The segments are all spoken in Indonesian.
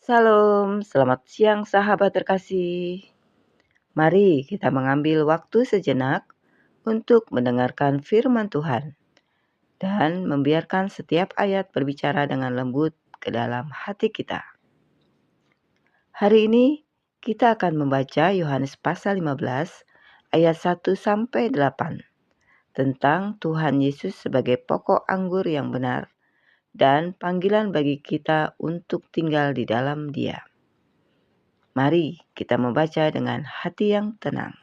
Salam, selamat siang sahabat terkasih. Mari kita mengambil waktu sejenak untuk mendengarkan firman Tuhan dan membiarkan setiap ayat berbicara dengan lembut ke dalam hati kita. Hari ini kita akan membaca Yohanes pasal 15 ayat 1 sampai 8 tentang Tuhan Yesus sebagai pokok anggur yang benar dan panggilan bagi kita untuk tinggal di dalam Dia. Mari kita membaca dengan hati yang tenang.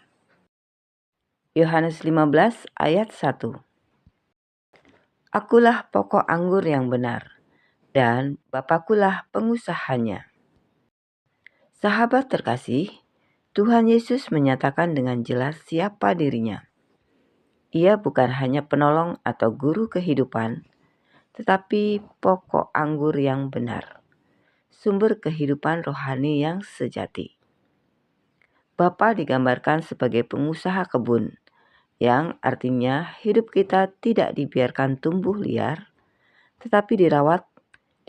Yohanes 15 ayat 1. Akulah pokok anggur yang benar, dan Bapakulah pengusahanya. Sahabat terkasih, Tuhan Yesus menyatakan dengan jelas siapa dirinya. Ia bukan hanya penolong atau guru kehidupan, tetapi pokok anggur yang benar, sumber kehidupan rohani yang sejati. Bapa digambarkan sebagai pengusaha kebun, yang artinya hidup kita tidak dibiarkan tumbuh liar, tetapi dirawat,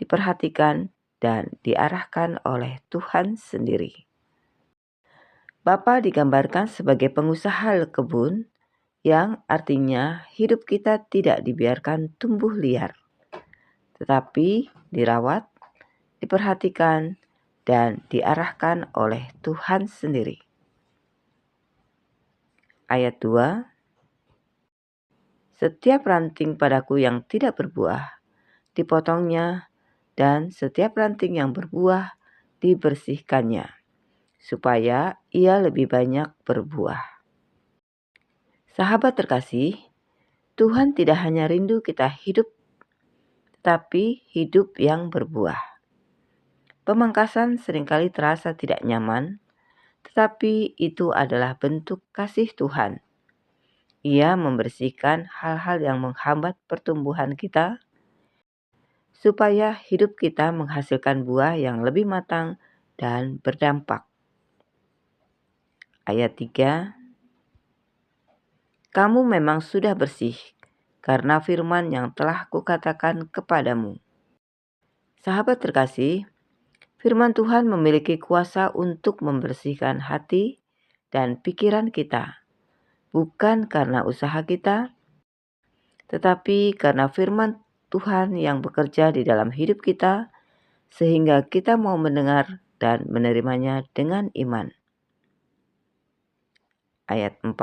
diperhatikan, dan diarahkan oleh Tuhan sendiri. Bapa digambarkan sebagai pengusaha kebun, yang artinya hidup kita tidak dibiarkan tumbuh liar, tetapi dirawat, diperhatikan, dan diarahkan oleh Tuhan sendiri. Ayat 2. Setiap ranting padaku yang tidak berbuah, dipotongnya, dan setiap ranting yang berbuah, dibersihkannya, supaya ia lebih banyak berbuah. Sahabat terkasih, Tuhan tidak hanya rindu kita hidup, tetapi hidup yang berbuah. Pemangkasan seringkali terasa tidak nyaman, tetapi itu adalah bentuk kasih Tuhan. Ia membersihkan hal-hal yang menghambat pertumbuhan kita, supaya hidup kita menghasilkan buah yang lebih matang dan berdampak. Ayat 3. Kamu memang sudah bersih, karena firman yang telah kukatakan kepadamu. Sahabat terkasih, firman Tuhan memiliki kuasa untuk membersihkan hati dan pikiran kita, bukan karena usaha kita, tetapi karena firman Tuhan yang bekerja di dalam hidup kita, sehingga kita mau mendengar dan menerimanya dengan iman. Ayat 4.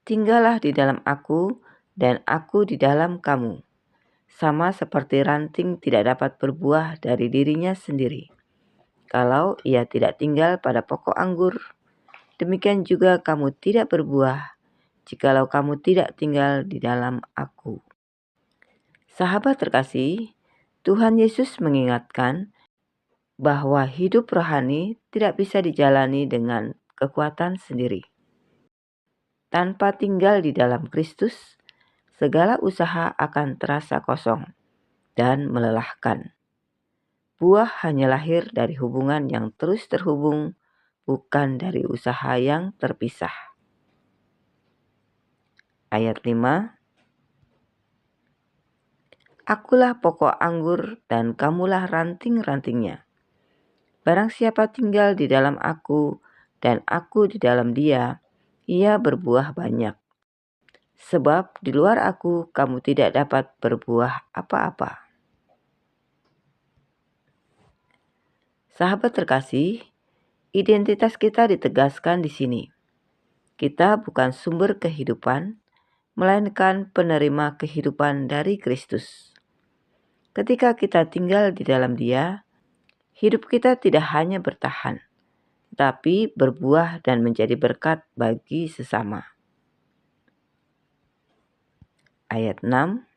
Tinggallah di dalam aku dan aku di dalam kamu. Sama seperti ranting tidak dapat berbuah dari dirinya sendiri, kalau ia tidak tinggal pada pokok anggur. Demikian juga kamu tidak berbuah, jikalau kamu tidak tinggal di dalam aku. Sahabat terkasih, Tuhan Yesus mengingatkan bahwa hidup rohani tidak bisa dijalani dengan kekuatan sendiri. Tanpa tinggal di dalam Kristus, segala usaha akan terasa kosong dan melelahkan. Buah hanya lahir dari hubungan yang terus terhubung, bukan dari usaha yang terpisah. Ayat 5. Akulah pokok anggur dan kamulah ranting-rantingnya. Barang siapa tinggal di dalam aku dan aku di dalam dia, ia berbuah banyak. Sebab di luar aku kamu tidak dapat berbuah apa-apa. Sahabat terkasih, identitas kita ditegaskan di sini. Kita bukan sumber kehidupan, melainkan penerima kehidupan dari Kristus. Ketika kita tinggal di dalam Dia, hidup kita tidak hanya bertahan, tapi berbuah dan menjadi berkat bagi sesama. Ayat 6.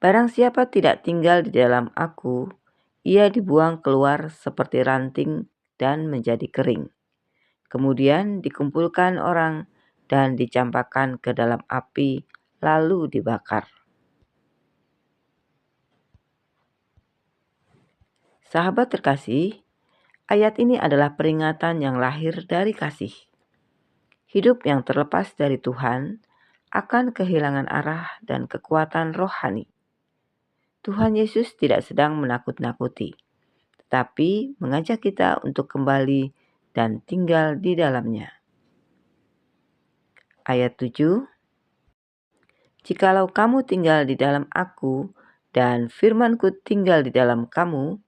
Barang siapa tidak tinggal di dalam aku, ia dibuang keluar seperti ranting dan menjadi kering. Kemudian dikumpulkan orang dan dicampakkan ke dalam api, lalu dibakar. Sahabat terkasih, ayat ini adalah peringatan yang lahir dari kasih. Hidup yang terlepas dari Tuhan akan kehilangan arah dan kekuatan rohani. Tuhan Yesus tidak sedang menakut-nakuti, tetapi mengajak kita untuk kembali dan tinggal di dalamnya. Ayat 7, "Jikalau kamu tinggal di dalam aku dan firman-Ku tinggal di dalam kamu,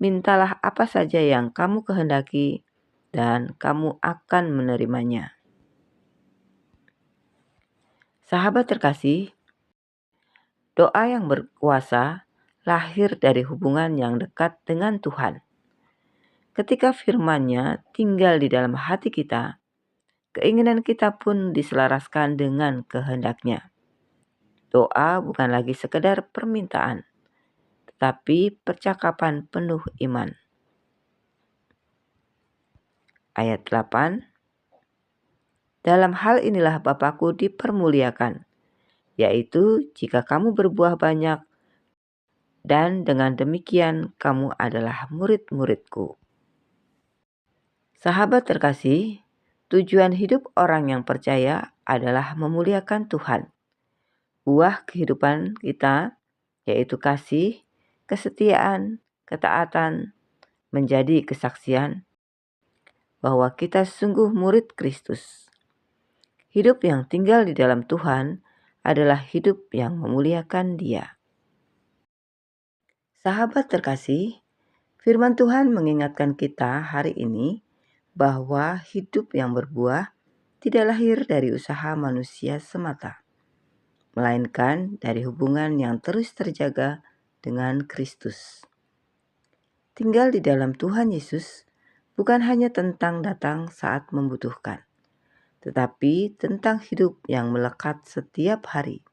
mintalah apa saja yang kamu kehendaki dan kamu akan menerimanya." Sahabat terkasih, doa yang berkuasa lahir dari hubungan yang dekat dengan Tuhan. Ketika firman-Nya tinggal di dalam hati kita, keinginan kita pun diselaraskan dengan kehendak-Nya. Doa bukan lagi sekedar permintaan, tetapi percakapan penuh iman. Ayat 8, "Dalam hal inilah Bapa-Ku dipermuliakan, yaitu jika kamu berbuah banyak, dan dengan demikian kamu adalah murid-murid-Ku." Sahabat terkasih, tujuan hidup orang yang percaya adalah memuliakan Tuhan. Buah kehidupan kita, yaitu kasih, kesetiaan, ketaatan, menjadi kesaksian bahwa kita sungguh murid Kristus. Hidup yang tinggal di dalam Tuhan adalah hidup yang memuliakan Dia. Sahabat terkasih, firman Tuhan mengingatkan kita hari ini bahwa hidup yang berbuah tidak lahir dari usaha manusia semata, melainkan dari hubungan yang terus terjaga dengan Kristus. Tinggal di dalam Tuhan Yesus bukan hanya tentang datang saat membutuhkan, tetapi tentang hidup yang melekat setiap hari.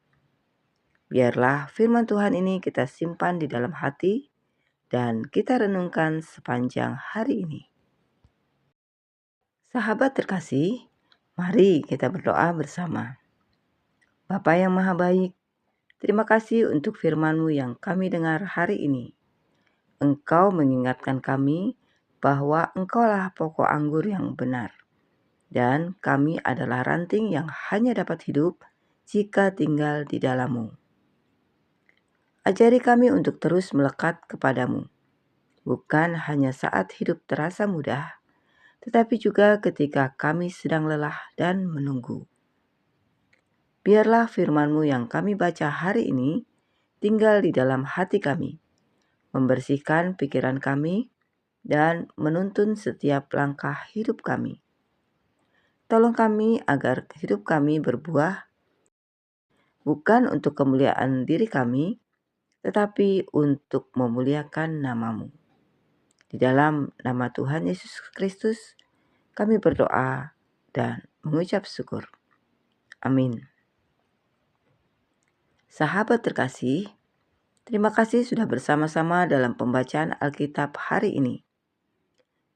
Biarlah firman Tuhan ini kita simpan di dalam hati dan kita renungkan sepanjang hari ini. Sahabat terkasih, mari kita berdoa bersama. Bapa yang Maha Baik, terima kasih untuk firman-Mu yang kami dengar hari ini. Engkau mengingatkan kami bahwa Engkaulah pokok anggur yang benar, dan kami adalah ranting yang hanya dapat hidup jika tinggal di dalam-Mu. Ajari kami untuk terus melekat kepadamu, bukan hanya saat hidup terasa mudah, tetapi juga ketika kami sedang lelah dan menunggu. Biarlah firman-Mu yang kami baca hari ini tinggal di dalam hati kami, membersihkan pikiran kami, dan menuntun setiap langkah hidup kami. Tolong kami agar hidup kami berbuah, bukan untuk kemuliaan diri kami, tetapi untuk memuliakan nama-Mu. Di dalam nama Tuhan Yesus Kristus, kami berdoa dan mengucap syukur. Amin. Sahabat terkasih, terima kasih sudah bersama-sama dalam pembacaan Alkitab hari ini.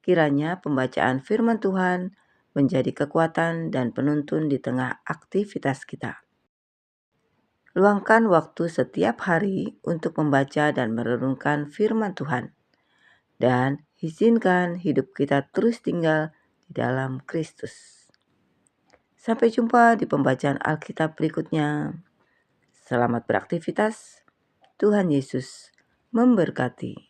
Kiranya pembacaan firman Tuhan menjadi kekuatan dan penuntun di tengah aktivitas kita. Luangkan waktu setiap hari untuk membaca dan merenungkan firman Tuhan. Dan izinkan hidup kita terus tinggal di dalam Kristus. Sampai jumpa di pembacaan Alkitab berikutnya. Selamat beraktivitas. Tuhan Yesus memberkati.